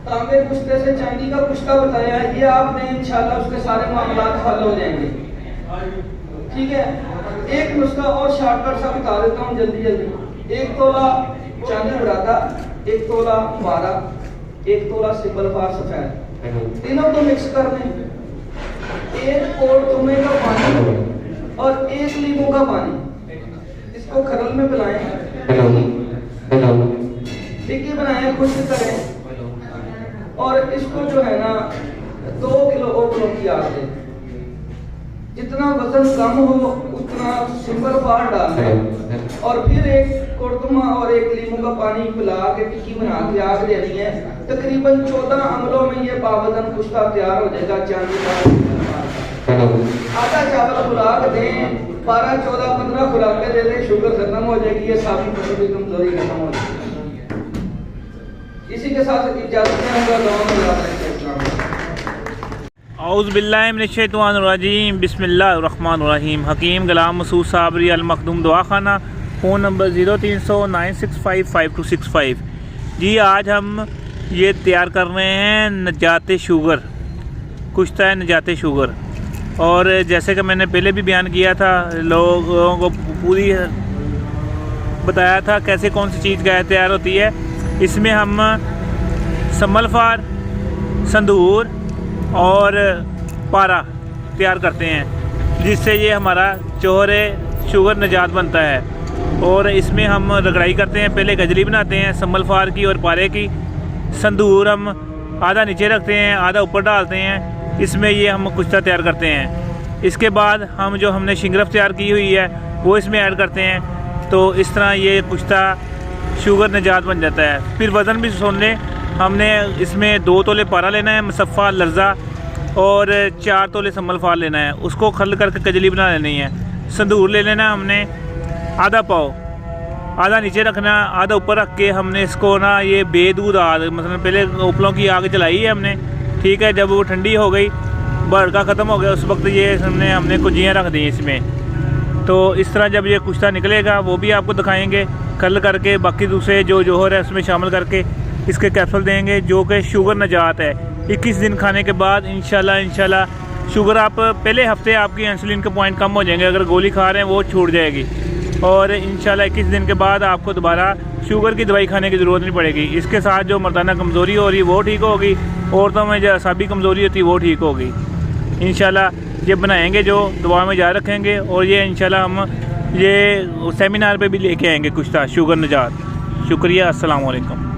तांबे कुश्ते से चांदी का कुश्ता बताया है, ये आपने इंशाल्लाह उसके सारे मामला हल हो जाएंगे। ठीक है, एक नुस्खा और शॉर्टकट सा बता देता हूँ जल्दी जल्दी। 1 तोला चांदी बुरादा, 1 तोला पारा, 1 तोला सिंबल फार सफेद, तीनों को मिक्स कर दें। 1 कोड़ तुमे का पानी और 1 लींबू का पानी, इसको खरल में पिलाएं। टिक्की बनाएं, खुश्क करें और इसको जो है ना 2 किलो ओवलों की आग दें। जितना वजन कम हो उतना सिंबल फार डालें और फिर 1 कोड़तुमा और 1 लींबू का पानी पिला के टिक्की बना के आग देनी है। तकरीबन 14 अमलों में ये बावजन कुश्ता तैयार हो जाएगा। चांदी का आधा चावल खुराक दें, 12, 14, 15 खुराकें दे दें, शुगर खत्म हो जाएगी, ये सारी की कमजोरी खत्म हो जाएगी। इसी के साथ इजाजत में औज़ बिल्लाहि मिनश शैतानिर रजीम, बिस्मिल्लाहिर रहमानिर रहीम। हकीम गुलाम मसूद साबरी अल मखदूम दवाखाना, फ़ोन नंबर 0309655265। जी आज हम ये तैयार कर रहे हैं नजात शुगर, कुश्ता है नजात शुगर। और जैसे कि मैंने पहले भी बयान किया था, लोगों को पूरी बताया था कैसे कौन सी चीज़ क्या तैयार होती है। इसमें हम समलफार, संदूर और पारा तैयार करते हैं, जिससे ये हमारा चोहरे शुगर निजात बनता है। और इसमें हम रगड़ाई करते हैं, पहले गजली बनाते हैं समलफार की और पारे की। संदूर हम आधा नीचे रखते हैं, आधा ऊपर डालते हैं, इसमें ये हम कुश्ता तैयार करते हैं। इसके बाद हम जो हमने शिंगरफ तैयार की हुई है वो इसमें ऐड करते हैं। तो इस तरह ये कुश्ता शुगर निजात बन जाता है। फिर वज़न भी सुन लें, हमने इसमें 2 तोले पारा लेना है, मुसफ़ा लर्जा, और 4 तोले समलफार लेना है। उसको खल करके कजली बना लेनी है। संदूर ले लेना हमने आधा पाव, आधा नीचे रखना, आधा ऊपर रख के हमने इसको ना ये बेदूध आग, मतलब पहले उपलों की आग जलाई है हमने। ठीक है, जब वो ठंडी हो गई, भड़का ख़त्म हो गया, उस वक्त ये हमने कुजियाँ रख दी इसमें। तो इस तरह जब ये कुश्ता निकलेगा वो भी आपको दिखाएंगे खल करके। बाकी दूसरे जो जोहर है उसमें शामिल करके इसके कैप्सूल देंगे, जो कि शुगर निजात है। 21 दिन खाने के बाद इंशाल्लाह शुगर आप पहले हफ्ते आपकी इंसुलिन के पॉइंट कम हो जाएंगे, अगर गोली खा रहे हैं वो छूट जाएगी। और इंशाल्लाह 21 दिन के बाद आपको दोबारा शुगर की दवाई खाने की ज़रूरत नहीं पड़ेगी। इसके साथ जो मर्दाना कमज़ोरी हो रही है वो ठीक होगी, औरतों में जो असाबी कमज़ोरी होती है वो ठीक होगी। इंशाल्लाह ये बनाएंगे, जो दुआ में याद रखेंगे। और ये इंशाल्लाह हम ये सेमिनार पे भी लेके आएंगे कुश्ता शुगर निजात। शुक्रिया, अस्सलाम वालेकुम।